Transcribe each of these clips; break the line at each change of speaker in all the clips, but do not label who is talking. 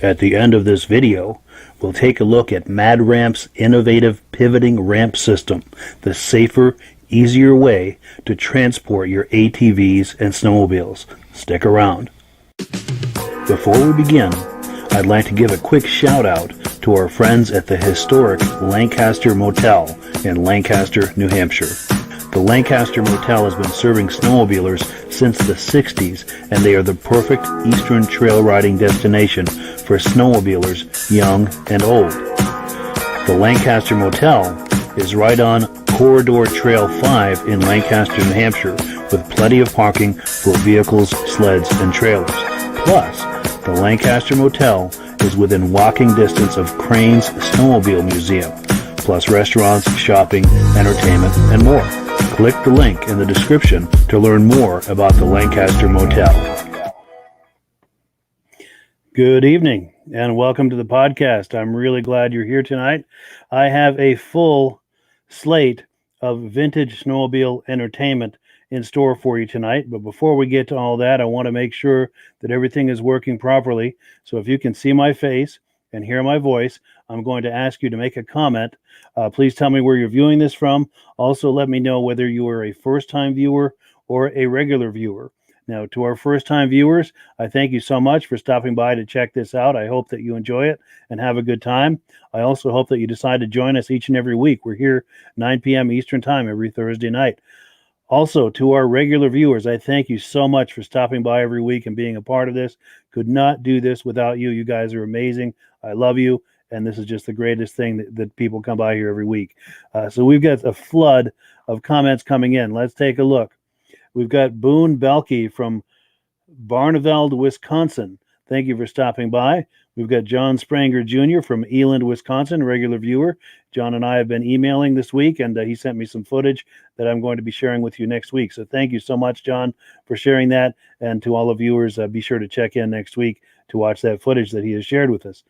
At the end of this video, we'll take a look at Mad Ramp's innovative pivoting ramp system, the safer, easier way to transport your ATVs and snowmobiles. Stick around. Before we begin, I'd like to give a quick shout out to our friends at the historic Lancaster Motel in Lancaster, New Hampshire. The Lancaster Motel has been serving snowmobilers since the 60s, and they are the perfect eastern trail riding destination for snowmobilers young and old. The Lancaster Motel is right on Corridor Trail 5 in Lancaster, New Hampshire, with plenty of parking for vehicles, sleds, and trailers. Plus, the Lancaster Motel is within walking distance of Crane's Snowmobile Museum, plus restaurants, shopping, entertainment, and more. Click the link in the description to learn more about the Lancaster Motel. Good evening and welcome to the podcast. I'm really glad you're here tonight. I have a full slate of vintage snowmobile entertainment in store for you tonight. But before we get to all that, I want to make sure that everything is working properly. So if you can see my face and hear my voice, I'm going to ask you to make a comment. Please tell me where you're viewing this from. Also, let me know whether you are a first-time viewer or a regular viewer. Now, to our first-time viewers, I thank you so much for stopping by to check this out. I hope that you enjoy it and have a good time. I also hope that you decide to join us each and every week. We're here 9 p.m. Eastern Time every Thursday night. Also, to our regular viewers, I thank you so much for stopping by every week and being a part of this. Could not do this without you. You guys are amazing. I love you. And this is just the greatest thing that people come by here every week. So we've got a flood of comments coming in. Let's take a look. We've got Boone Belkey from Barneveld, Wisconsin. Thank you for stopping by. We've got John Spranger Jr. from Eland, Wisconsin, regular viewer. John and I have been emailing this week, and he sent me some footage that I'm going to be sharing with you next week. So thank you so much, John, for sharing that. And to all the viewers, be sure to check in next week to watch that footage that he has shared with us.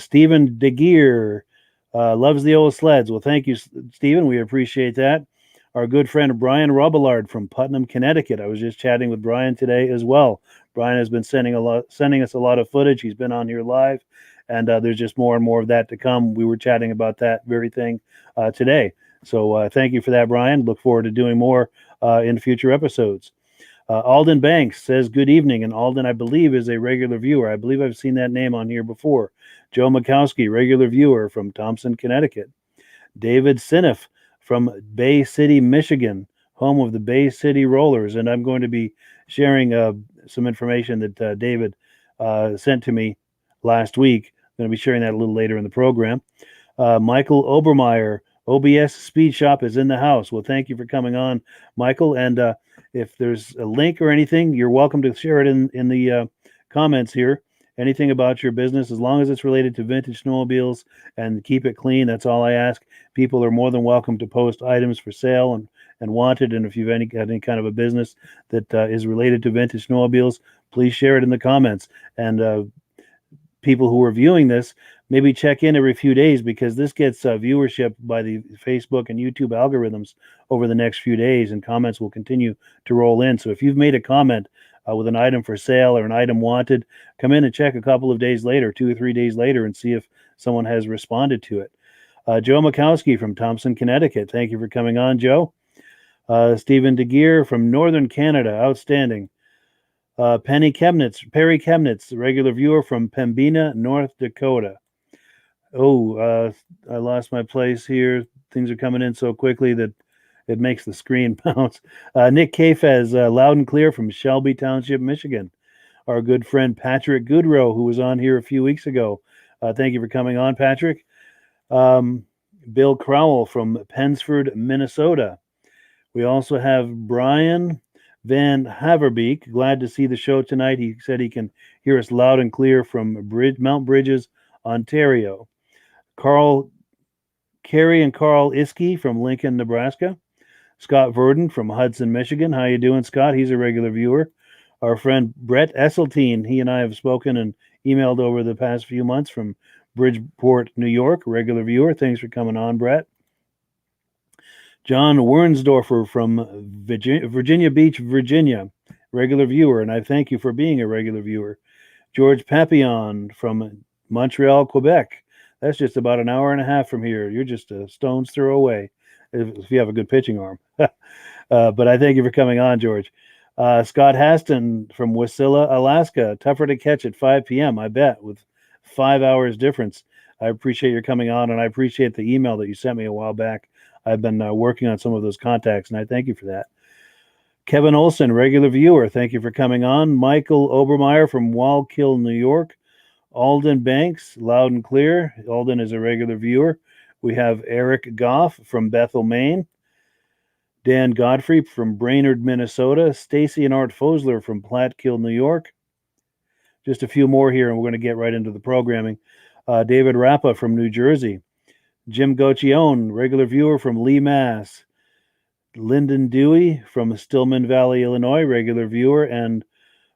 Stephen DeGear loves the old sleds. Well, thank you, Stephen. We appreciate that. Our good friend Brian Robillard from Putnam, Connecticut. I was just chatting with Brian today as well. Brian has been sending us a lot of footage. He's been on here live, and there's just more and more of that to come. We were chatting about that very thing today. So thank you for that, Brian. Look forward to doing more in future episodes. Alden Banks says, good evening. And Alden, I believe, is a regular viewer. I believe I've seen that name on here before. Joe Mikowski, regular viewer from Thompson, Connecticut. David Siniff from Bay City, Michigan, home of the Bay City Rollers. And I'm going to be sharing some information that David sent to me last week. I'm going to be sharing that a little later in the program. Michael Obermeyer OBS Speed Shop is in the house. Well, thank you for coming on, Michael. And if there's a link or anything, you're welcome to share it in the comments here. Anything about your business, as long as it's related to vintage snowmobiles and keep it clean, that's all I ask. People are more than welcome to post items for sale and wanted. And if you've got any kind of a business that is related to vintage snowmobiles, please share it in the comments. And people who are viewing this, maybe check in every few days, because this gets viewership by the Facebook and YouTube algorithms over the next few days, and comments will continue to roll in. So if you've made a comment with an item for sale or an item wanted, come in and check a couple of days later, 2 or 3 days later, and see if someone has responded to it. Joe Makowski from Thompson, Connecticut. Thank you for coming on, Joe. Stephen DeGear from Northern Canada. Outstanding. Perry Chemnitz, regular viewer from Pembina, North Dakota. I lost my place here. Things are coming in so quickly that it makes the screen bounce. Nick Kafez, loud and clear from Shelby Township, Michigan. Our good friend Patrick Goodrow, who was on here a few weeks ago. Thank you for coming on, Patrick. Bill Crowell from Pensford, Minnesota. We also have Brian Van Haverbeek. Glad to see the show tonight. He said he can hear us loud and clear from Mount Bridges, Ontario. Carrie and Carl Iskey from Lincoln, Nebraska. Scott Verdon from Hudson, Michigan. How you doing, Scott? He's a regular viewer. Our friend Brett Esseltine, he and I have spoken and emailed over the past few months from Bridgeport, New York, regular viewer. Thanks for coming on, Brett. John Wernsdorfer from Virginia Beach, Virginia, regular viewer, and I thank you for being a regular viewer. George Papillon from Montreal, Quebec. That's just about an hour and a half from here. You're just a stone's throw away if you have a good pitching arm. But I thank you for coming on, George. Scott Haston from Wasilla, Alaska. Tougher to catch at 5 p.m., I bet, with 5 hours difference. I appreciate your coming on, and I appreciate the email that you sent me a while back. I've been working on some of those contacts, and I thank you for that. Kevin Olson, regular viewer, thank you for coming on. Michael Obermeyer from Wallkill, New York. Alden Banks, loud and clear. Alden is a regular viewer. We have Eric Goff from Bethel, Maine. Dan Godfrey from Brainerd, Minnesota. Stacy and Art Fosler from Platkill, New York. Just a few more here, and we're going to get right into the programming. David Rappa from New Jersey. Jim Gauchione, regular viewer from Lee, Mass. Lyndon Dewey from Stillman Valley, Illinois, regular viewer. And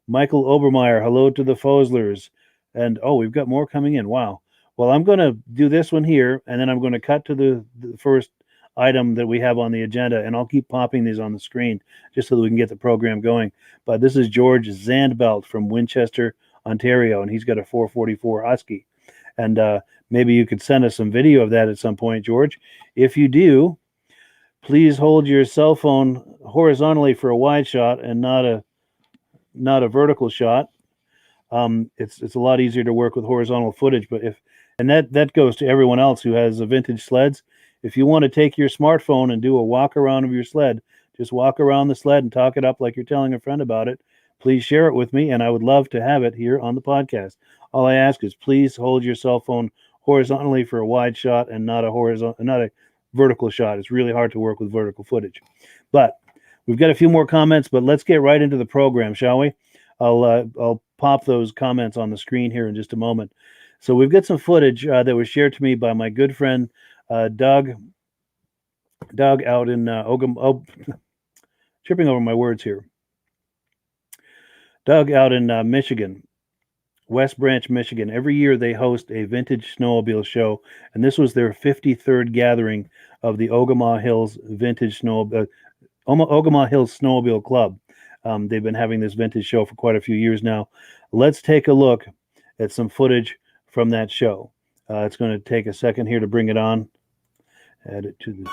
Michael Obermeyer, hello to the Foslers. And, we've got more coming in. Wow. Well, I'm going to do this one here, and then I'm going to cut to the first item that we have on the agenda, and I'll keep popping these on the screen just so that we can get the program going. But this is George Zandbelt from Winchester, Ontario, and he's got a 444 Husky. And maybe you could send us some video of that at some point, George. If you do, please hold your cell phone horizontally for a wide shot and not a vertical shot. It's a lot easier to work with horizontal footage, but that goes to everyone else who has vintage sleds. If you want to take your smartphone and do a walk around of your sled, just walk around the sled and talk it up like you're telling a friend about it. Please share it with me, and I would love to have it here on the podcast. All I ask is please hold your cell phone horizontally for a wide shot and not a vertical shot. It's really hard to work with vertical footage. But we've got a few more comments, but let's get right into the program, shall we? I'll pop those comments on the screen here in just a moment. So we've got some footage that was shared to me by my good friend Doug out in tripping over my words here. Doug out in Michigan, West Branch, Michigan. Every year they host a vintage snowmobile show, and this was their 53rd gathering of the Ogama Hills Ogama Hills Snowmobile Club. They've been having this vintage show for quite a few years now. Let's take a look at some footage from that show. It's going to take a second here to bring it on. Add it to the...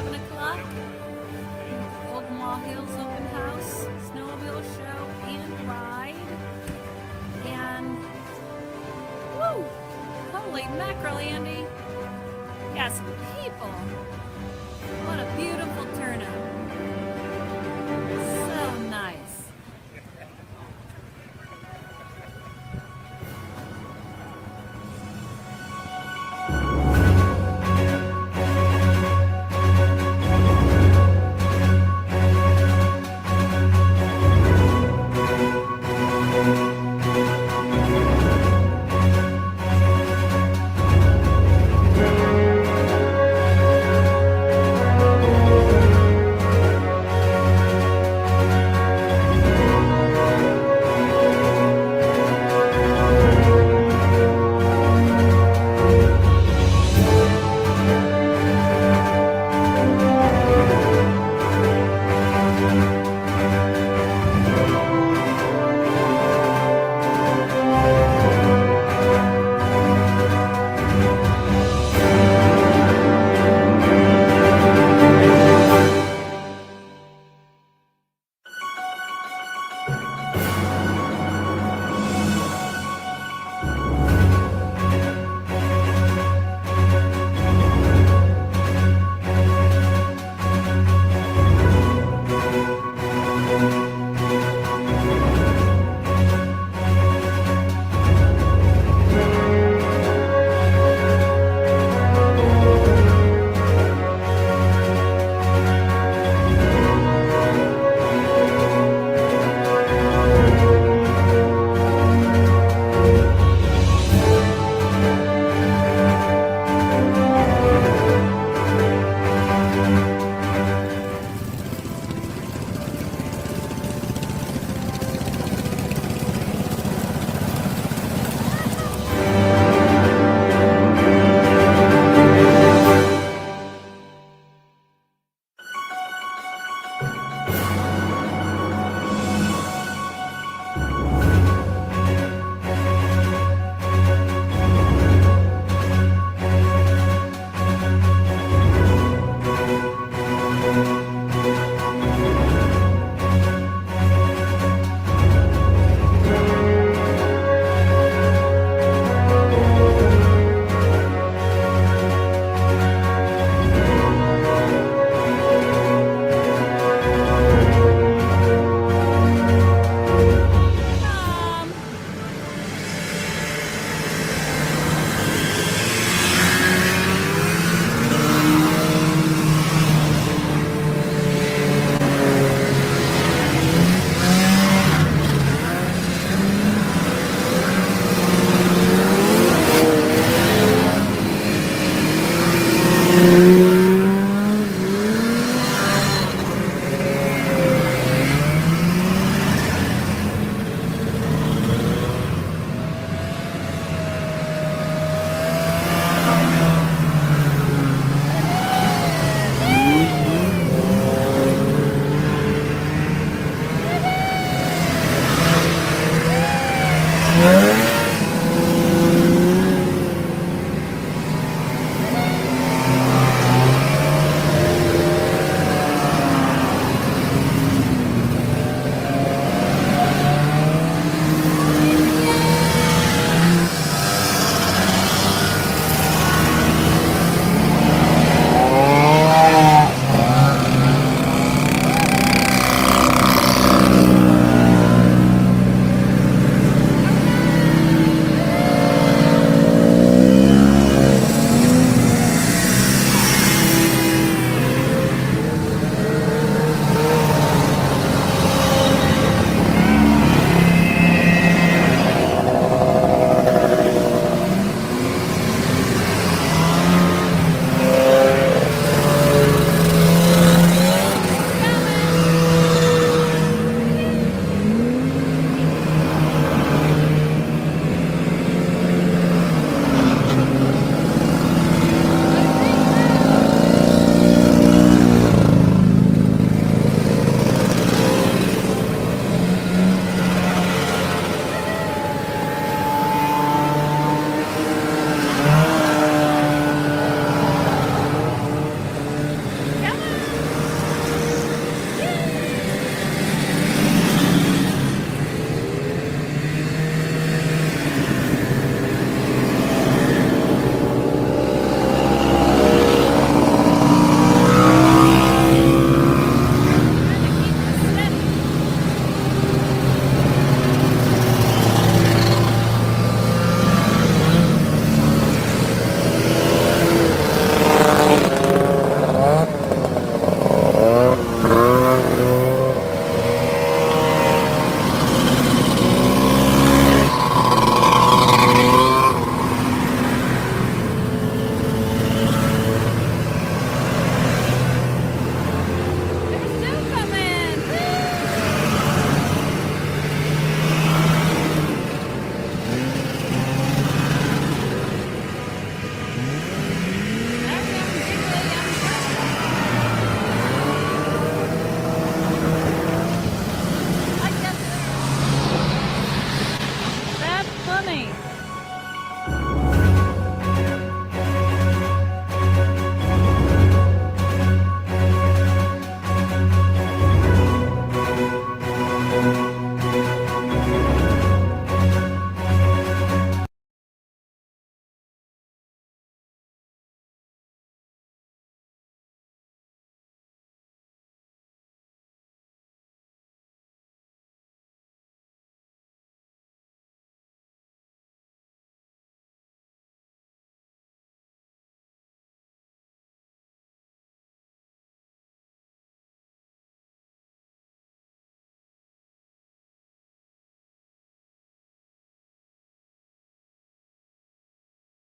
7 o'clock. Ogemaw Hills Open House, Snowmobile Show and Ride. And, woo! Holy mackerel, Andy. Yes, people. What a beautiful turnout. So nice.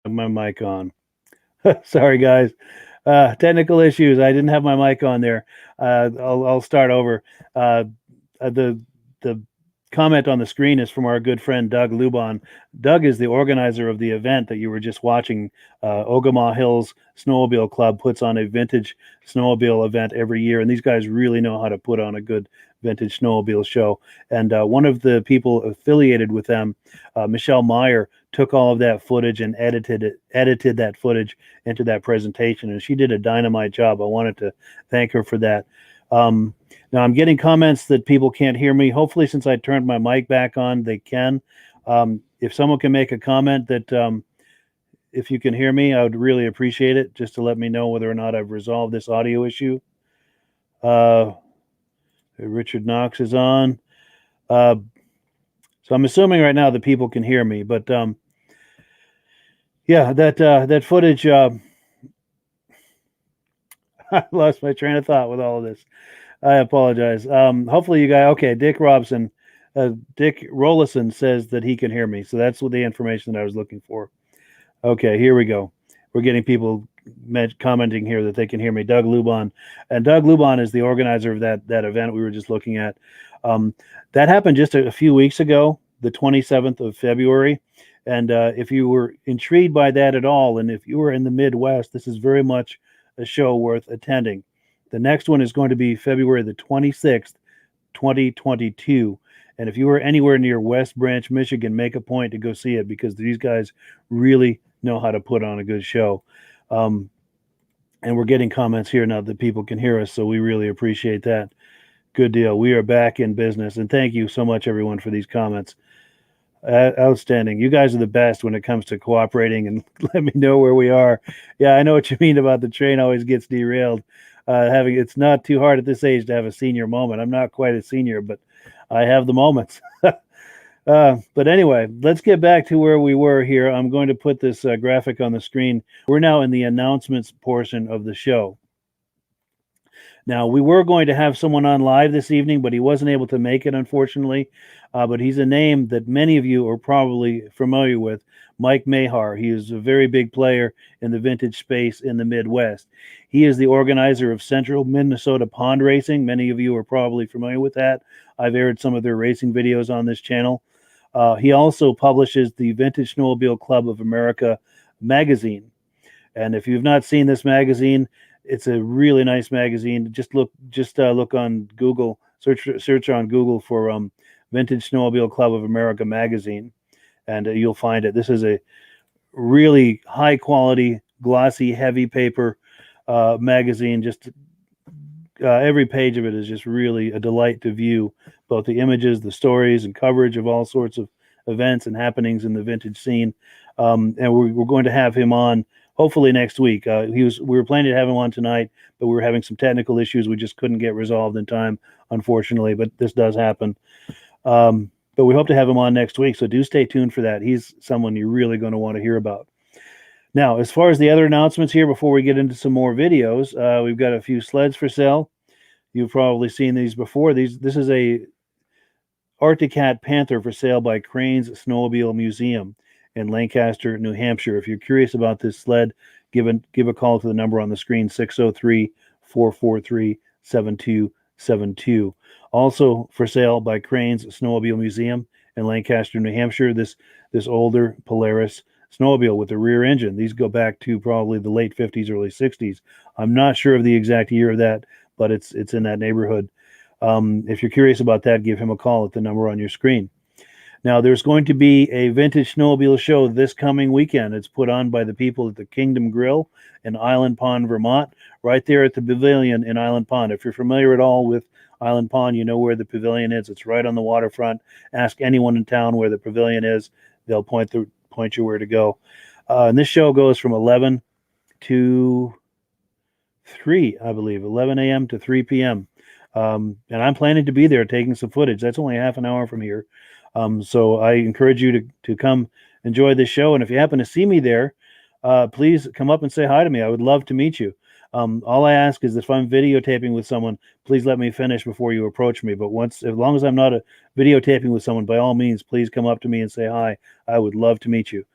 my mic on. Sorry, guys. Technical issues. I didn't have my mic on there. I'll start over. The comment on the screen is from our good friend Doug Lubon. Doug is the organizer of the event that you were just watching. Ogama Hills Snowmobile Club puts on a vintage snowmobile event every year, and these guys really know how to put on a good vintage snowmobile show. And one of the people affiliated with them, Michelle Meyer, took all of that footage and edited that footage into that presentation, and she did a dynamite job. I wanted to thank her for that. Now I'm getting comments that people can't hear me. Hopefully, since I turned my mic back on, they can. If someone can make a comment that if you can hear me, I would really appreciate it, just to let me know whether or not I've resolved this audio issue. Richard Knox is on. So I'm assuming right now that people can hear me, but yeah, that footage. I lost my train of thought with all of this. I apologize. Hopefully you guys. Okay, Dick Robson, Dick Rollison says that he can hear me, so that's what the information that I was looking for. Okay, here we go. We're getting people commenting here that they can hear me. Doug Lubon, and Doug Lubon is the organizer of that event we were just looking at. That happened just a few weeks ago, the 27th of February. And if you were intrigued by that at all, and if you were in the Midwest, this is very much a show worth attending. The next one is going to be February the 26th, 2022. And if you are anywhere near West Branch, Michigan, make a point to go see it, because these guys really know how to put on a good show. And we're getting comments here now that people can hear us, so we really appreciate that. Good deal. We are back in business, and thank you so much, everyone, for these comments. Outstanding. You guys are the best when it comes to cooperating and let me know where we are. Yeah, I know what you mean about the train always gets derailed. It's not too hard at this age to have a senior moment. I'm not quite a senior, but I have the moments. But anyway, let's get back to where we were here. I'm going to put this graphic on the screen. We're now in the announcements portion of the show. Now, we were going to have someone on live this evening, but he wasn't able to make it, unfortunately. But he's a name that many of you are probably familiar with, Mike Mahar. He is a very big player in the vintage space in the Midwest. He is the organizer of Central Minnesota Pond Racing. Many of you are probably familiar with that. I've aired some of their racing videos on this channel. He also publishes the Vintage Snowmobile Club of America magazine. And if you've not seen this magazine, it's a really nice magazine. Just look on Google, search on Google for Vintage Snowmobile Club of America magazine, and you'll find it. This is a really high quality, glossy, heavy paper magazine. Just every page of it is just really a delight to view, both the images, the stories, and coverage of all sorts of events and happenings in the vintage scene. And we're going to have him on hopefully next week. We were planning to have him on tonight, but we were having some technical issues we just couldn't get resolved in time, unfortunately. But this does happen. But we hope to have him on next week, so do stay tuned for that. He's someone you're really going to want to hear about. Now, as far as the other announcements here, before we get into some more videos, we've got a few sleds for sale. You've probably seen these before. This is a Arctic Cat Panther for sale by Crane's Snowmobile Museum in Lancaster, New Hampshire. If you're curious about this sled, give a call to the number on the screen, 603-443-7272. Also for sale by Crane's Snowmobile Museum in Lancaster, New Hampshire, this older Polaris snowmobile with the rear engine. These go back to probably the late 50s, early 60s. I'm not sure of the exact year of that, but it's in that neighborhood. If you're curious about that, give him a call at the number on your screen. Now, there's going to be a vintage snowmobile show this coming weekend. It's put on by the people at the Kingdom Grill in Island Pond, Vermont, right there at the pavilion in Island Pond. If you're familiar at all with Island Pond, you know where the pavilion is. It's right on the waterfront. Ask anyone in town where the pavilion is. They'll point you where to go. And this show goes from 11 to 3, I believe, 11 a.m. to 3 p.m. And I'm planning to be there taking some footage. That's only half an hour from here. So I encourage you to come enjoy this show. And if you happen to see me there, please come up and say hi to me. I would love to meet you. All I ask is if I'm videotaping with someone, please let me finish before you approach me. But as long as I'm not videotaping with someone, by all means, please come up to me and say hi. I would love to meet you.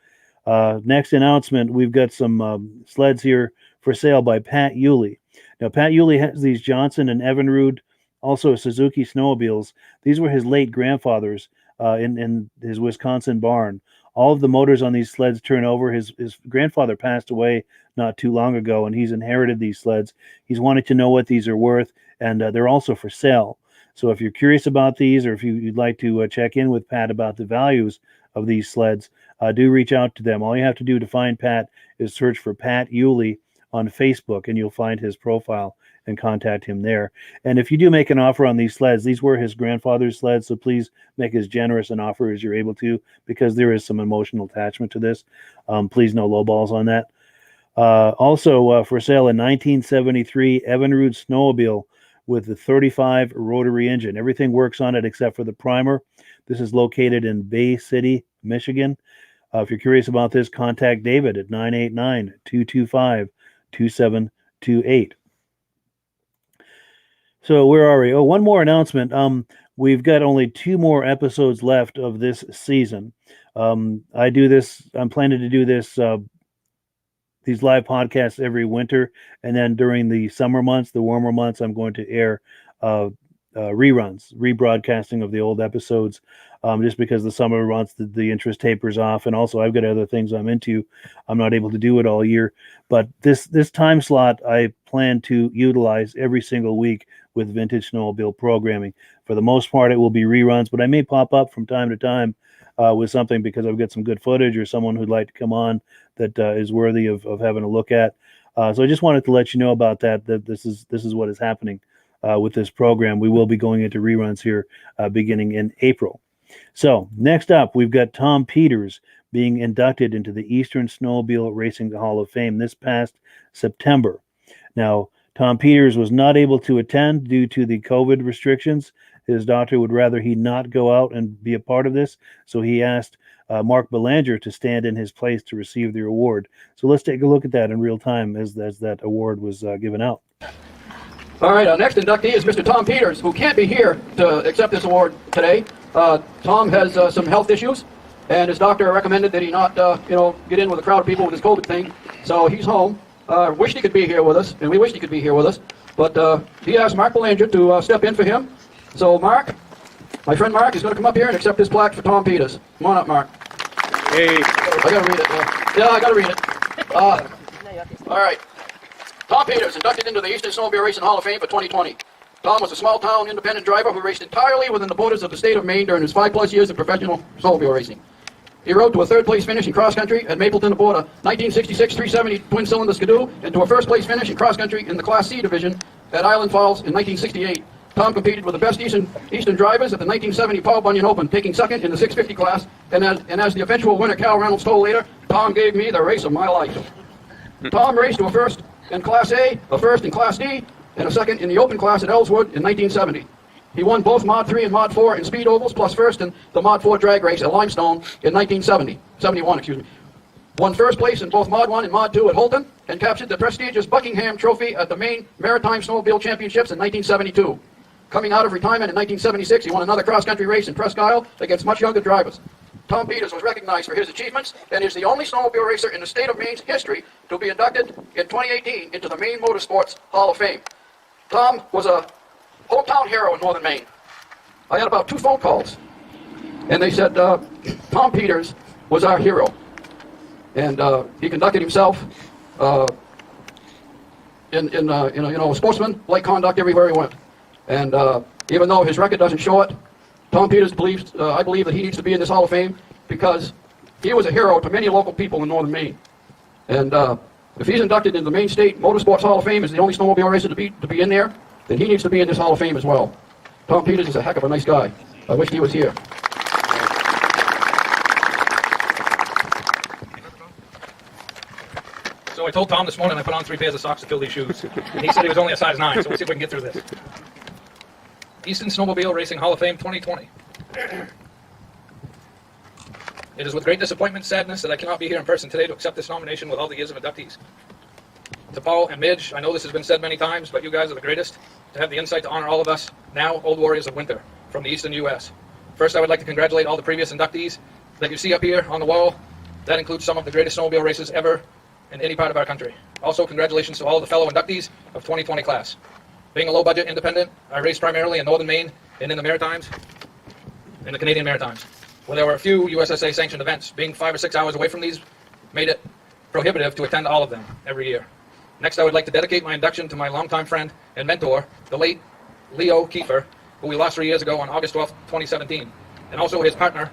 Next announcement, we've got some sleds here for sale by Pat Yulee. Now, Pat Yulee has these Johnson and Evinrude, also Suzuki snowmobiles. These were his late grandfather's in his Wisconsin barn. All of the motors on these sleds turn over. His grandfather passed away not too long ago, and he's inherited these sleds. He's wanted to know what these are worth, and they're also for sale. So if you're curious about these, or if you'd like to check in with Pat about the values of these sleds, do reach out to them. All you have to do to find Pat is search for Pat Yulee on Facebook, and you'll find his profile and contact him there. And if you do make an offer on these sleds, these were his grandfather's sleds, so please make as generous an offer as you're able to, because there is some emotional attachment to this. Please no lowballs on that. Also for sale, a 1973 Evinrude snowmobile with the 35 rotary engine. Everything works on it except for the primer. This is located in Bay City, Michigan. If you're curious about this, contact David at 989-225-2728. So where are we? Oh, one more announcement. We've got only 2 more episodes left of this season. I'm planning to do this these live podcasts every winter, and then during the summer months, the warmer months, I'm going to air reruns, rebroadcasting of the old episodes, just because the summer months the interest tapers off, and also I've got other things I'm into. I'm not able to do it all year, but this time slot I plan to utilize every single week with Vintage Snowmobile programming. For the most part, it will be reruns, but I may pop up from time to time with something because I've got some good footage or someone who'd like to come on that is worthy of having a look at. So I just wanted to let you know about that this is what is happening with this program. We will be going into reruns here beginning in April. So next up, we've got Tom Peters being inducted into the Eastern Snowmobile Racing Hall of Fame this past September. Now, Tom Peters was not able to attend due to the COVID restrictions. His doctor would rather he not go out and be a part of this, so he asked Mark Belanger to stand in his place to receive the award. So let's take a look at that in real time as that award was given out.
All right, our next inductee is Mr. Tom Peters, who can't be here to accept this award today. Tom has some health issues, and his doctor recommended that he not, get in with a crowd of people with his COVID thing. So he's home. Wished he could be here with us, and we wished he could be here with us. But he asked Mark Belanger to step in for him. So Mark, my friend Mark, is going to come up here and accept this plaque for Tom Peters. Come on up, Mark.
Hey.
I got to read it. Yeah, I got to read it. All right. Tom Peters, inducted into the Eastern Snowmobile Racing Hall of Fame for 2020. Tom was a small-town independent driver who raced entirely within the borders of the state of Maine during his 5+ years of professional snowmobile racing. He rode to a 3rd place finish in cross-country at Mapleton aboard a 1966 370 twin-cylinder Skidoo, and to a 1st place finish in cross-country in the Class C division at Island Falls in 1968. Tom competed with the best Eastern drivers at the 1970 Paul Bunyan Open, taking 2nd in the 650 class, and as the eventual winner Cal Reynolds told later, Tom gave me the race of my life. Tom raced to a 1st in Class A, a 1st in Class D, and a 2nd in the Open class at Ellswood in 1970. He won both Mod 3 and Mod 4 in speed ovals, plus 1st in the Mod 4 drag race at Limestone in 1971. Won 1st place in both Mod 1 and Mod 2 at Holton, and captured the prestigious Buckingham Trophy at the Maine Maritime Snowmobile Championships in 1972. Coming out of retirement in 1976, he won another cross-country race in Presque Isle against much younger drivers. Tom Peters was recognized for his achievements and is the only snowmobile racer in the state of Maine's history to be inducted in 2018 into the Maine Motorsports Hall of Fame. Tom was a hometown hero in northern Maine. I had about 2 phone calls, and they said Tom Peters was our hero, and he conducted himself in sportsman-like conduct everywhere he went. And even though his record doesn't show it, Tom Peters believes, I believe that he needs to be in this Hall of Fame because he was a hero to many local people in northern Maine. And if he's inducted into the Maine State Motorsports Hall of Fame as the only snowmobile racer to be in there, then he needs to be in this Hall of Fame as well. Tom Peters is a heck of a nice guy. I wish he was here.
So I told Tom this morning I put on 3 pairs of socks to fill these shoes. And he said he was only a size 9, so we'll see if we can get through this. Eastern Snowmobile Racing Hall of Fame 2020. It is with great disappointment and sadness that I cannot be here in person today to accept this nomination with all the years of inductees. To Paul and Midge, I know this has been said many times, but you guys are the greatest to have the insight to honor all of us, now old warriors of winter, from the Eastern U.S. First, I would like to congratulate all the previous inductees that you see up here on the wall. That includes some of the greatest snowmobile races ever in any part of our country. Also, congratulations to all the fellow inductees of 2020 class. Being a low-budget independent, I raced primarily in northern Maine and in the Maritimes, in the Canadian Maritimes, where there were a few USSA-sanctioned events. Being 5 or 6 hours away from these made it prohibitive to attend all of them every year. Next, I would like to dedicate my induction to my longtime friend and mentor, the late Leo Kiefer, who we lost 3 years ago on August 12, 2017, and also his partner,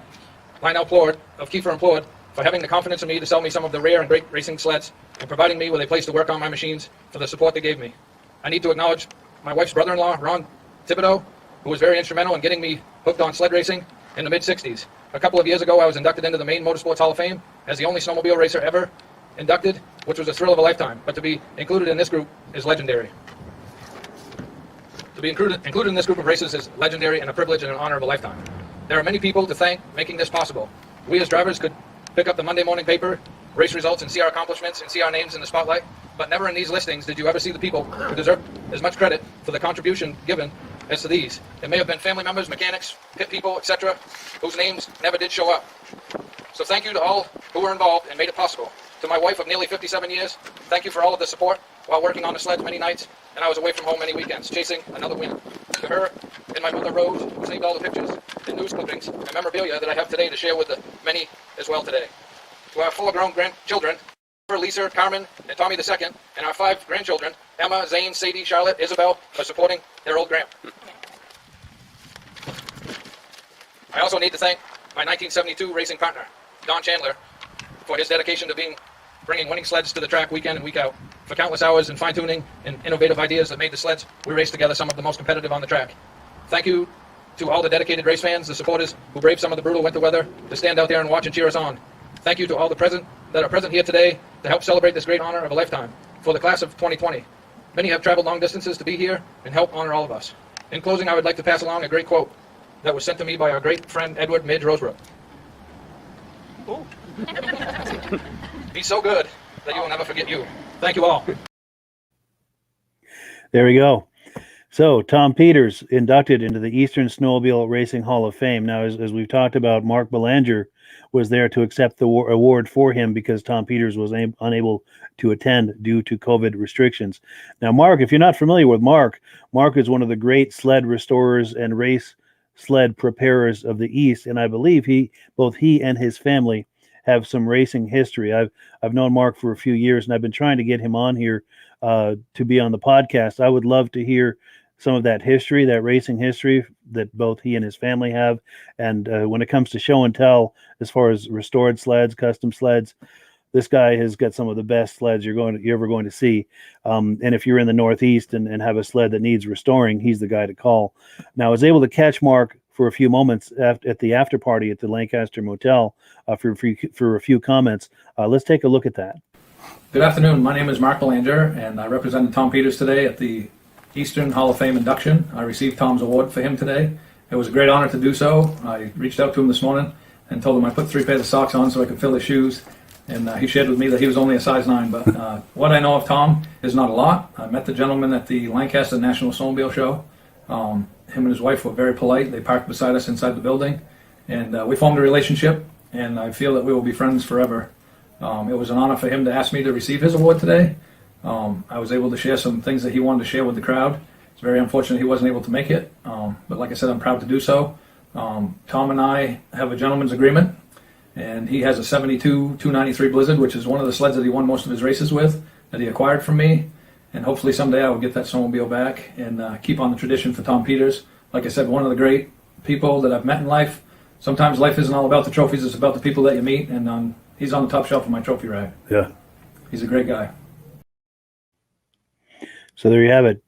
Lionel Plord of Kiefer and Plord, for having the confidence in me to sell me some of the rare and great racing sleds and providing me with a place to work on my machines for the support they gave me. I need to acknowledge my wife's brother-in-law, Ron Thibodeau, who was very instrumental in getting me hooked on sled racing in the mid-'60s. A couple of years ago, I was inducted into the Maine Motorsports Hall of Fame as the only snowmobile racer ever inducted, which was a thrill of a lifetime. But to be included in this group is legendary. To be included in this group of races is legendary and a privilege and an honor of a lifetime. There are many people to thank making this possible. We as drivers could pick up the Monday morning paper, race results, and see our accomplishments and see our names in the spotlight, but never in these listings did you ever see the people who deserve as much credit for the contribution given as to these. It may have been family members, mechanics, pit people, etc., whose names never did show up. So thank you to all who were involved and made it possible. To my wife of nearly 57 years, thank you for all of the support while working on the sleds many nights, and I was away from home many weekends, chasing another win. To her and my mother Rose, who saved all the pictures and news clippings and memorabilia that I have today to share with the many as well today. To our 4 grown grandchildren, Lisa, Carmen, and Tommy II, and our 5 grandchildren, Emma, Zane, Sadie, Charlotte, Isabel, for supporting their old grand. I also need to thank my 1972 racing partner, Don Chandler, for his dedication to bringing winning sleds to the track week in and week out, for countless hours in fine-tuning and innovative ideas that made the sleds we raced together some of the most competitive on the track. Thank you to all the dedicated race fans, the supporters who braved some of the brutal winter weather to stand out there and watch and cheer us on. Thank you to all that are present here today to help celebrate this great honor of a lifetime for the class of 2020. Many have traveled long distances to be here and help honor all of us. In closing, I would like to pass along a great quote that was sent to me by our great friend Edward Midge Rosebrook. Be so good that you will never forget you. Thank you all.
There we go. So Tom Peters inducted into the Eastern Snowmobile Racing Hall of Fame. Now, as we've talked about, Mark Belanger was there to accept the award for him because Tom Peters was unable to attend due to COVID restrictions. Now, Mark, if you're not familiar with Mark is one of the great sled restorers and race sled preparers of the East, and I believe both he and his family have some racing history. I've known Mark for a few years, and I've been trying to get him on here to be on the podcast. I would love to hear some of that history, that racing history that both he and his family have. And when it comes to show and tell, as far as restored sleds, custom sleds, this guy has got some of the best sleds you're ever going to see. And if you're in the Northeast and have a sled that needs restoring, he's the guy to call. Now, I was able to catch Mark for a few moments at the after party at the Lancaster Motel for a few comments. Let's take a look at that.
Good afternoon. My name is Mark Belanger, and I represented Tom Peters today at the Eastern Hall of Fame induction. I received Tom's award for him today. It was a great honor to do so. I reached out to him this morning and told him I put 3 pairs of socks on so I could fill his shoes. And he shared with me that he was only a size 9. But what I know of Tom is not a lot. I met the gentleman at the Lancaster National Snowmobile Show. Him and his wife were very polite. They parked beside us inside the building. And we formed a relationship, and I feel that we will be friends forever. It was an honor for him to ask me to receive his award today. I was able to share some things that he wanted to share with the crowd. It's very unfortunate he wasn't able to make it, but like I said, I'm proud to do so. Tom and I have a gentleman's agreement, and he has a 72 293 Blizzard, which is one of the sleds that he won most of his races with, that he acquired from me, and hopefully someday I will get that snowmobile back and keep on the tradition for Tom Peters. Like I said, one of the great people that I've met in life. Sometimes life isn't all about the trophies, it's about the people that you meet, and he's on the top shelf of my trophy rack.
Yeah.
He's a great guy.
So there you have it.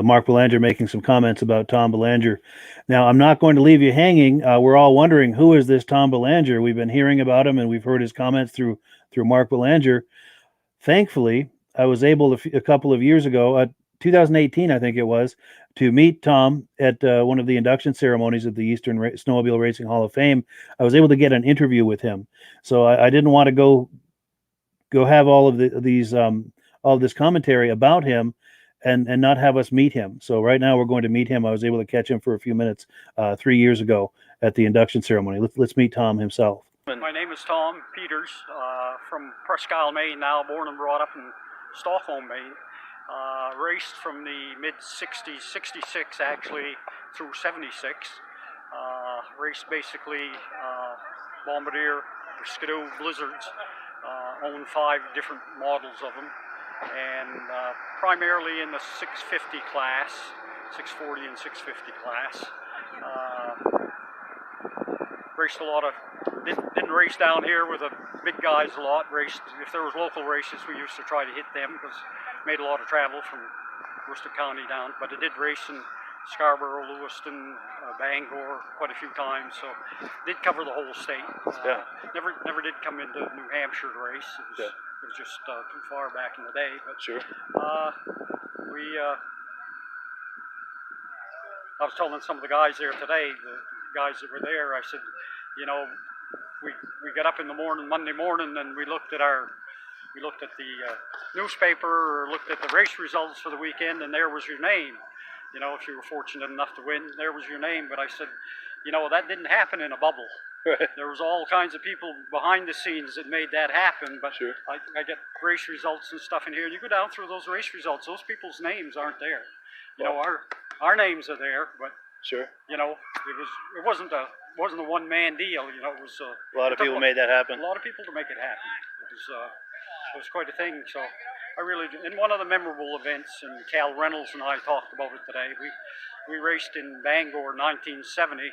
Mark Belanger making some comments about Tom Belanger. Now, I'm not going to leave you hanging. We're all wondering, who is this Tom Belanger? We've been hearing about him, and we've heard his comments through Mark Belanger. Thankfully, I was able to, a couple of years ago, 2018, I think it was, to meet Tom at one of the induction ceremonies at the Eastern Snowmobile Racing Hall of Fame. I was able to get an interview with him. So I didn't want to go have all of all of this commentary about him and not have us meet him. So right now we're going to meet him. I was able to catch him for a few minutes 3 years ago at the induction ceremony. Let's meet Tom himself.
My name is Tom Peters, from Presque Isle, Maine, now born and brought up in Stockholm, Maine. Raced from the mid-60s, 66 actually, through 76. Raced basically Bombardier, or Skidoo, Blizzards, owned 5 different models of them, and primarily in the 650 class, 640 and 650 class. Raced a lot of, didn't race down here with the big guys a lot. Raced, if there was local races, we used to try to hit them because made a lot of travel from Worcester County down. But I did race in Scarborough, Lewiston, Bangor quite a few times, so did cover the whole state. Never did come into New Hampshire to race. It was just too far back in the day. But I was telling some of the guys there today, the guys that were there, I said, you know, we got up in the morning, Monday morning, and we looked at the newspaper, or looked at the race results for the weekend, and there was your name. You know, if you were fortunate enough to win, there was your name. But I said, you know, that didn't happen in a bubble. Right. There was all kinds of people behind the scenes that made that happen. But I get race results and stuff in here, and you go down through those race results, those people's names aren't there. You know, our names are there, but you know, it wasn't a one-man deal. You know, it was a
lot of people made that happen.
A lot of people to make it happen. It was quite a thing. So I really do. In one of the memorable events, and Cal Reynolds and I talked about it today, we raced in Bangor 1970.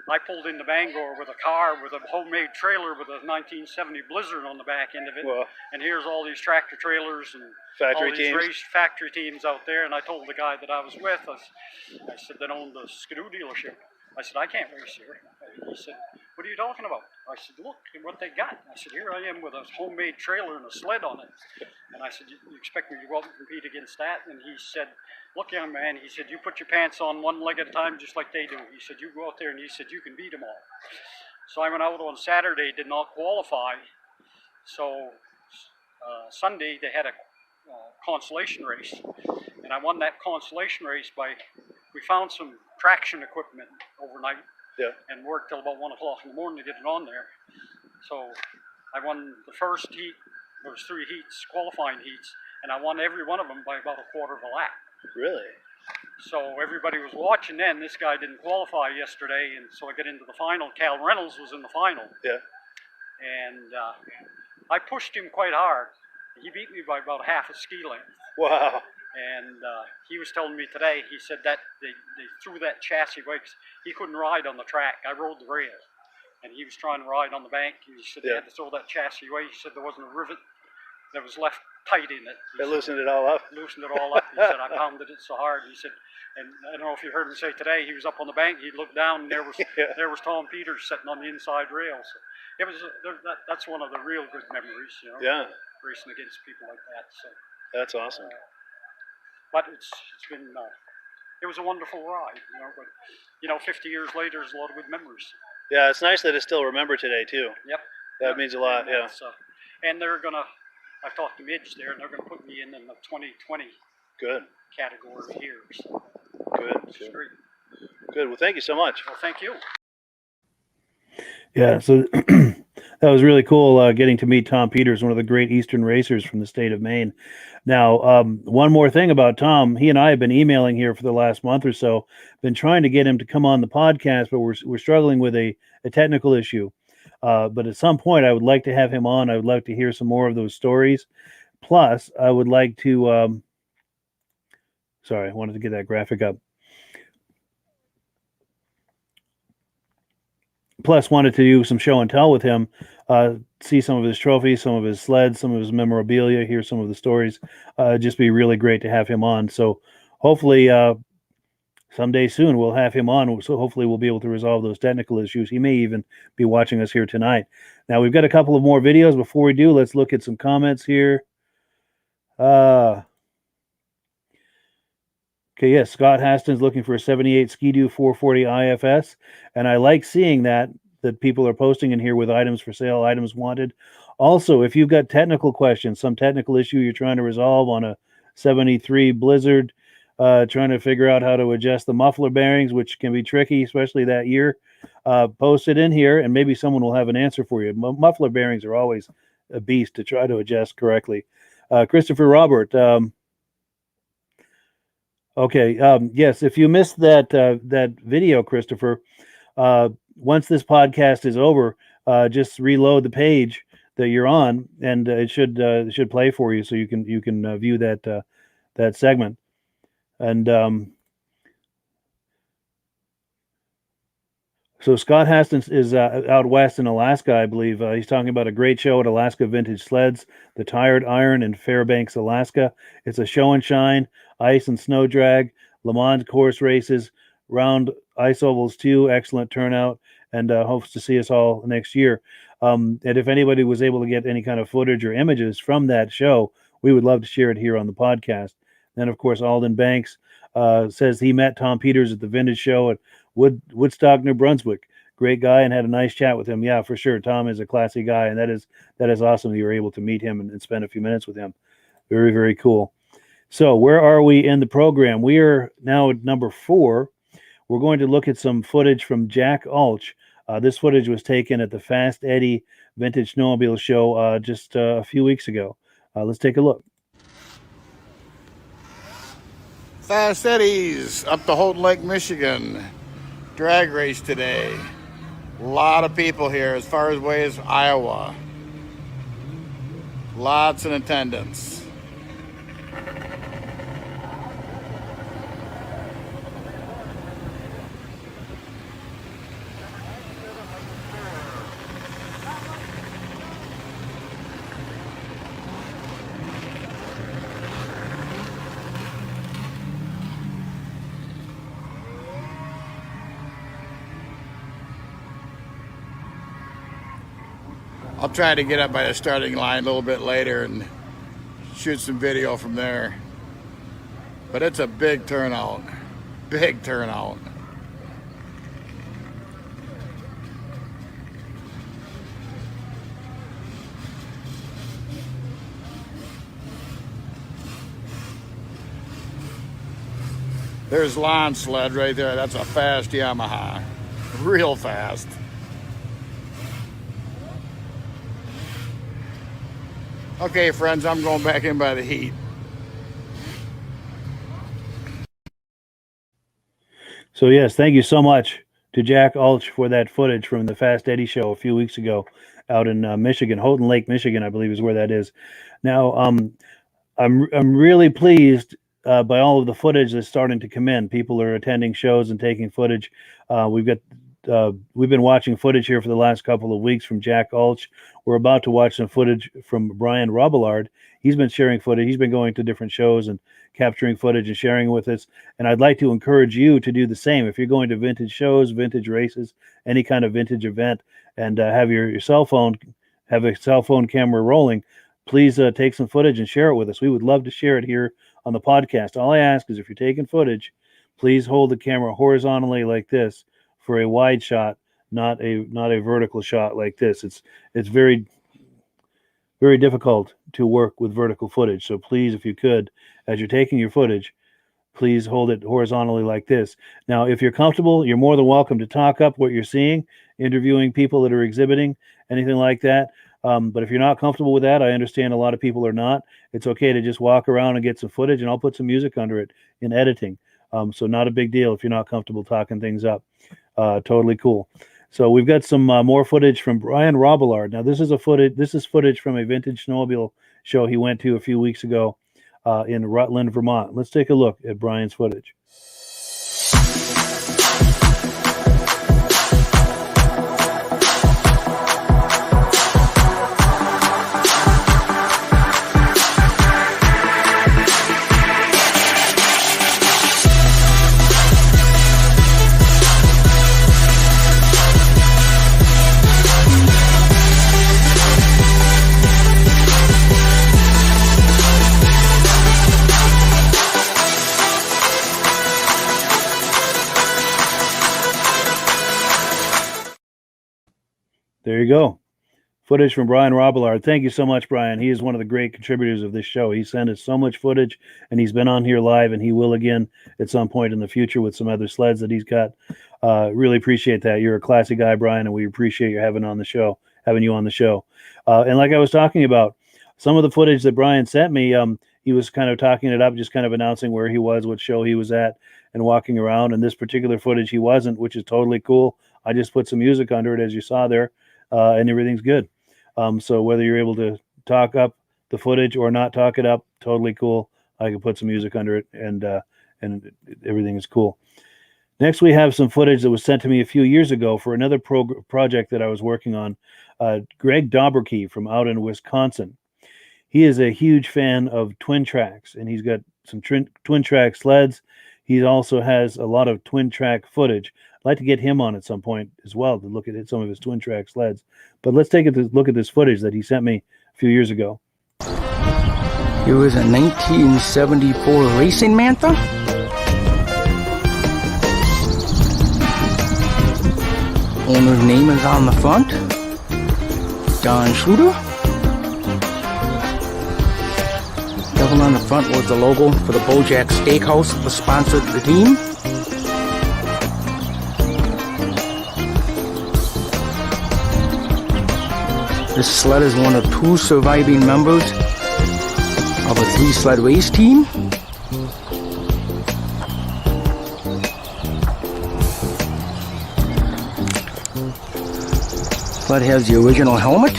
I pulled into Bangor with a car with a homemade trailer with a 1970 Blizzard on the back end of it. Wow. And here's all these tractor trailers and all these race factory teams out there. And I told the guy that I was with, I said, that owned the Skidoo dealership. I said, I can't race here. He said, what are you talking about? I said, look at what they got. I said, here I am with a homemade trailer and a sled on it. And I said, you expect me to go out and compete against that? And he said, look, young man, he said, you put your pants on one leg at a time just like they do. He said, you go out there, and he said, you can beat them all. So I went out on Saturday, did not qualify. So Sunday they had a consolation race. And I won that consolation race we found some traction equipment overnight and worked till about 1 o'clock in the morning to get it on there. So I won the first heat. There was 3 heats, qualifying heats, and I won every one of them by about a quarter of a lap. Really? So everybody was watching then. This guy didn't qualify yesterday, and so I got into the final. Cal Reynolds was in the final. Yeah. And I pushed him quite hard. He beat me by about half a ski length. Wow. And he was telling me today, he said that they threw that chassis away because he couldn't ride on the track. I rode the rail, and he was trying to ride on the bank. He said they had to throw that chassis away. He said there wasn't a rivet that was left tight in it. They loosened it all up? Loosened it all up. He said, I pounded it so hard. He said, and I don't know if you heard him say today, he was up on the bank, he looked down, and there was Tom Peters sitting on the inside rail. So it was that's one of the real good memories, you know. Yeah. Racing against people like that. So that's awesome. But it's been it was a wonderful ride, you know. But you know, 50 years later, there's a lot of good memories. Yeah, it's nice that it's still remembered today too. Yep. That means a lot. And and they're gonna. I've talked to Midge there, and they're gonna put me in the 2020 category here. So good. Great. Good. Well, thank you so much. Well, thank you.
Yeah. So that was really cool getting to meet Tom Peters, one of the great Eastern racers from the state of Maine. Now, one more thing about Tom. He and I have been emailing here for the last month or so. Been trying to get him to come on the podcast, but we're struggling with a technical issue. But at some point, I would like to have him on. I would like to hear some more of those stories. Plus, I would like to. Sorry, I wanted to get that graphic up. Plus, wanted to do some show and tell with him, see some of his trophies, some of his sleds, some of his memorabilia, hear some of the stories. Just be really great to have him on. So hopefully someday soon we'll have him on. So hopefully we'll be able to resolve those technical issues. He may even be watching us here tonight. Now, we've got a couple of more videos. Before we do, let's look at some comments here. Okay, yes, Scott Haston's looking for a 78 Ski-Doo 440 IFS, and I like seeing that people are posting in here with items for sale, items wanted. Also, if you've got technical questions, some technical issue you're trying to resolve on a 73 Blizzard, trying to figure out how to adjust the muffler bearings, which can be tricky, especially that year, post it in here, and maybe someone will have an answer for you. Muffler bearings are always a beast to try to adjust correctly. Christopher Robert. Okay. Yes, if you missed that video, Christopher, once this podcast is over, just reload the page that you're on, and it should play for you, so you can view that segment. And so Scott Hastings is out west in Alaska, I believe. He's talking about a great show at Alaska Vintage Sleds, the Tired Iron in Fairbanks, Alaska. It's a show and shine, ice and snow drag, Le Mans course races, round ice ovals too. Excellent turnout, and hopes to see us all next year. And if anybody was able to get any kind of footage or images from that show, we would love to share it here on the podcast. Then, of course, Alden Banks says he met Tom Peters at the Vintage Show at Woodstock, New Brunswick. Great guy, and had a nice chat with him. Yeah, for sure. Tom is a classy guy, and that is awesome that you were able to meet him and spend a few minutes with him. Very, very cool. So where are we in the program? We are now at number 4. We're going to look at some footage from Jack Alch. This footage was taken at the Fast Eddie Vintage Snowmobile Show just a few weeks ago. Let's take a look.
Fast Eddie's up to Houghton Lake, Michigan. Drag race today. A lot of people here as far away as Iowa. Lots in attendance. I'll try to get up by the starting line a little bit later and shoot some video from there. But it's a big turnout. Big turnout. There's Lawn Sled right there. That's a fast Yamaha. Real fast. Okay, friends, I'm going back in by the heat.
So yes, thank you so much to Jack Alch for that footage from the Fast Eddie show a few weeks ago out in Michigan, Houghton Lake, Michigan, I believe is where that is. Now, I'm really pleased by all of the footage that's starting to come in. People are attending shows and taking footage. We've been watching footage here for the last couple of weeks from Jack Alch. We're about to watch some footage from Brian Robillard. He's been sharing footage. He's been going to different shows and capturing footage and sharing with us. And I'd like to encourage you to do the same. If you're going to vintage shows, vintage races, any kind of vintage event, and have your cell phone, have a cell phone camera rolling, please take some footage and share it with us. We would love to share it here on the podcast. All I ask is if you're taking footage, please hold the camera horizontally like this for a wide shot, not a vertical shot like this. It's very, very difficult to work with vertical footage. So please, if you could, as you're taking your footage, please hold it horizontally like this. Now, if you're comfortable, you're more than welcome to talk up what you're seeing, interviewing people that are exhibiting, anything like that. But if you're not comfortable with that, I understand a lot of people are not. It's okay to just walk around and get some footage, and I'll put some music under it in editing. So not a big deal if you're not comfortable talking things up. Totally cool. So we've got some more footage from Brian Robillard. Now this is footage from a vintage snowmobile show he went to a few weeks ago in Rutland, Vermont. Let's take a look at Brian's footage. There you go. footage from Brian Robillard. Thank you so much, Brian. He is one of the great contributors of this show. He sent us so much footage, and he's been on here live, and he will again at some point in the future with some other sleds that he's got. Really appreciate that. You're a classy guy, Brian, and we appreciate you having you on the show. And like I was talking about, some of the footage that Brian sent me, he was kind of talking it up, just kind of announcing where he was, what show he was at, and walking around. And this particular footage he wasn't, which is totally cool. I just put some music under it, as you saw there, and everything's good. So whether you're able to talk up the footage or not talk it up, totally cool. I can put some music under it, and everything is cool. Next, we have some footage that was sent to me a few years ago for another project that I was working on. Greg Doberkey from out in Wisconsin. He is a huge fan of twin tracks, and he's got some twin track sleds. He also has a lot of twin track footage. I'd like to get him on at some point as well to look at some of his twin track sleds. But let's take a look at this footage that he sent me a few years ago.
Here is a 1974 Racing Manta. Owner's name is on the front, Don Schluter. Double on the front was the logo for the Bojack Steakhouse that sponsored the team. This sled is one of 2 surviving members of a 3-sled race team. Sled has the original helmet.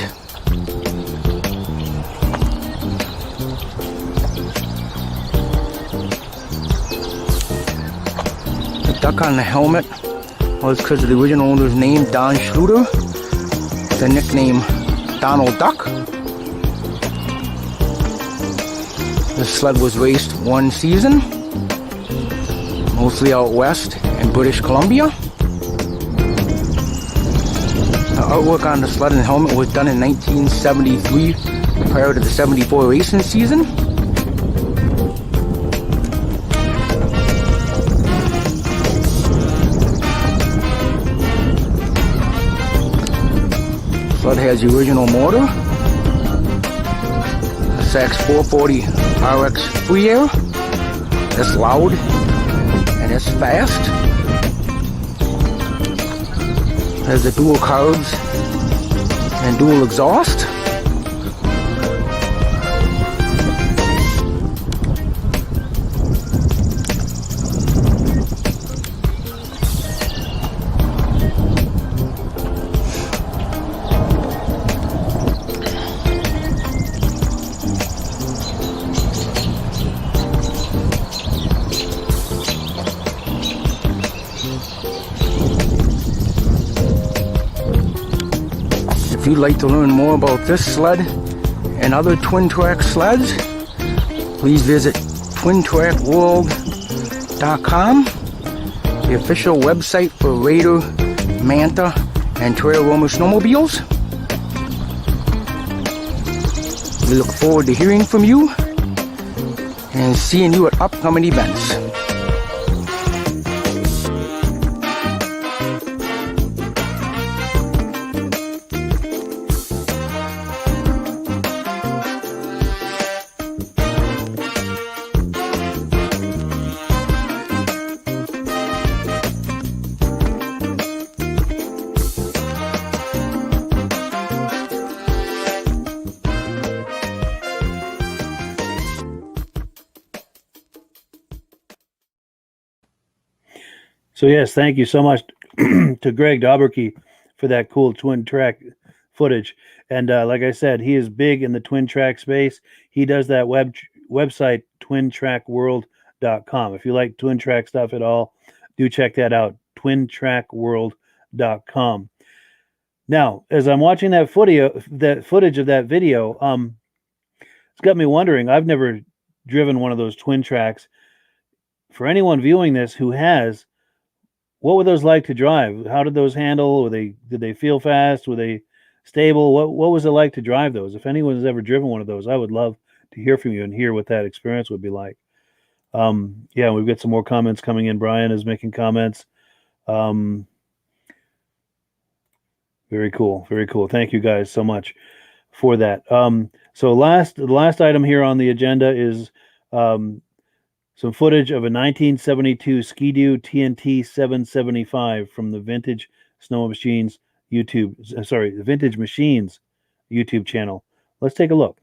The duck on the helmet was because of the original owner's name, Don Schluter. The nickname Donald Duck. The sled was raced 1 season, mostly out west in British Columbia. The artwork on the sled and helmet was done in 1973 prior to the 74 racing season. Sled has the original motor, a Sachs 440 RX free air. It's loud and it's fast. Has the dual carbs and dual exhaust. If you'd like to learn more about this sled and other twin track sleds, please visit twintrackworld.com, the official website for Raider, Manta, and Trail Roamer snowmobiles. We look forward to hearing from you and seeing you at upcoming events.
So yes, thank you so much to Greg Doberkey for that cool twin track footage. And like I said, he is big in the twin track space. He does that website, twintrackworld.com. If you like twin track stuff at all, do check that out, twintrackworld.com. Now, as I'm watching that footage of that video, it's got me wondering. I've never driven one of those twin tracks. For anyone viewing this who has, what were those like to drive? How did those handle? Did they feel fast? Were they stable? What was it like to drive those? If anyone has ever driven one of those, I would love to hear from you and hear what that experience would be like. Yeah, we've got some more comments coming in. Brian is making comments. Very cool. Very cool. Thank you guys so much for that. So the last item here on the agenda is some footage of a 1972 Ski-Doo TNT 775 from the Vintage Machines YouTube channel. Let's take a look.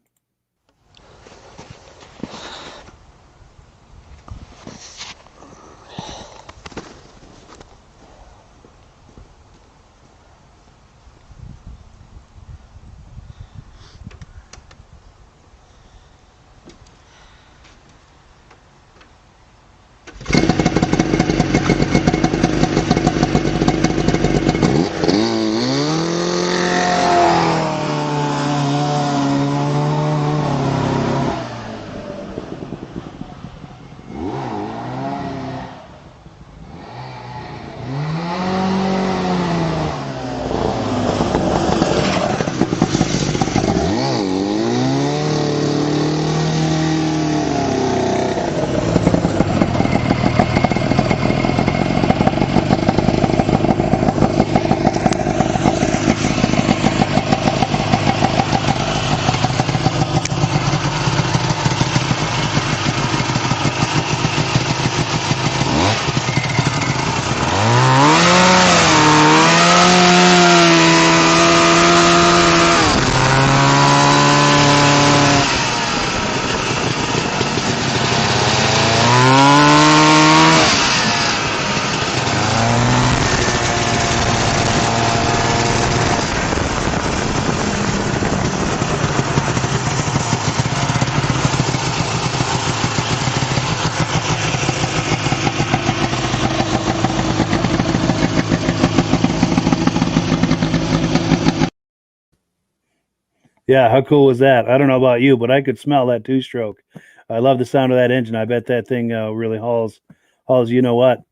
Yeah, how cool was that? I don't know about you, but I could smell that two-stroke. I love the sound of that engine. I bet that thing really hauls. You know what?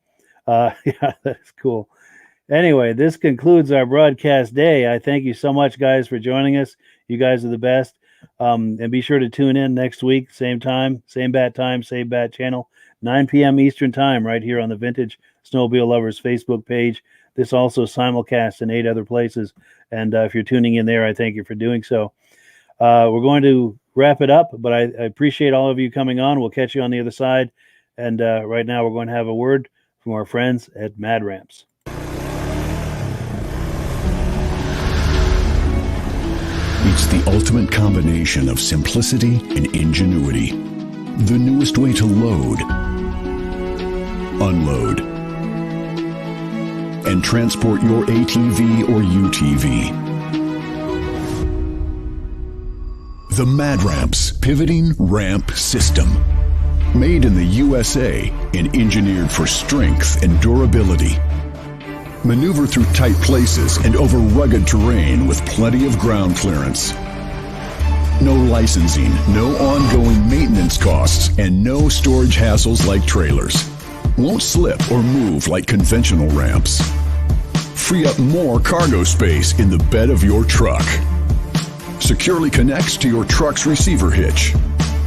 Yeah, that's cool. Anyway, this concludes our broadcast day. I thank you so much, guys, for joining us. You guys are the best. And be sure to tune in next week, same time, same bat channel, 9 p.m. Eastern time, right here on the Vintage Snowmobile Lovers Facebook page. This also simulcasts in 8 other places. And if you're tuning in there, I thank you for doing so. We're going to wrap it up, but I appreciate all of you coming on. We'll catch you on the other side. And right now, we're going to have a word from our friends at Mad Ramps.
It's the ultimate combination of simplicity and ingenuity. The newest way to load, unload, and transport your ATV or UTV. The Mad Ramps Pivoting Ramp System. Made in the USA and engineered for strength and durability. Maneuver through tight places and over rugged terrain with plenty of ground clearance. No licensing, no ongoing maintenance costs, and no storage hassles like trailers. Won't slip or move like conventional ramps. Free up more cargo space in the bed of your truck. Securely connects to your truck's receiver hitch.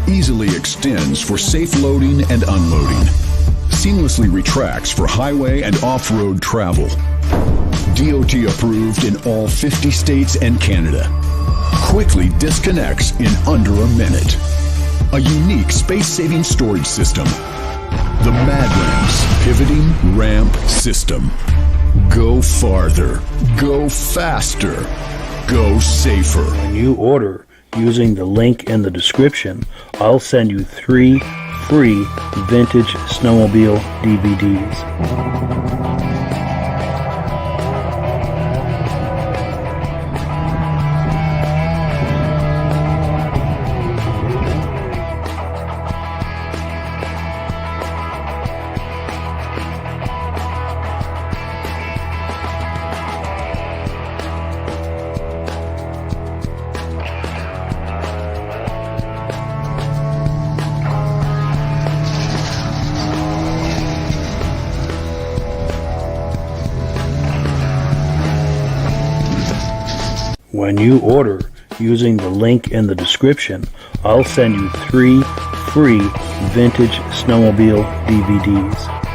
Easily extends for safe loading and unloading. Seamlessly retracts for highway and off-road travel. DOT approved in all 50 states and Canada. Quickly disconnects in under a minute. A unique space-saving storage system. The Mad Ramps Pivoting Ramp System. Go farther. Go faster. Go safer.
When you order using the link in the description, I'll send you 3 free Vintage Snowmobile DVDs. When you order using the link in the description, I'll send you 3 free Vintage Snowmobile DVDs.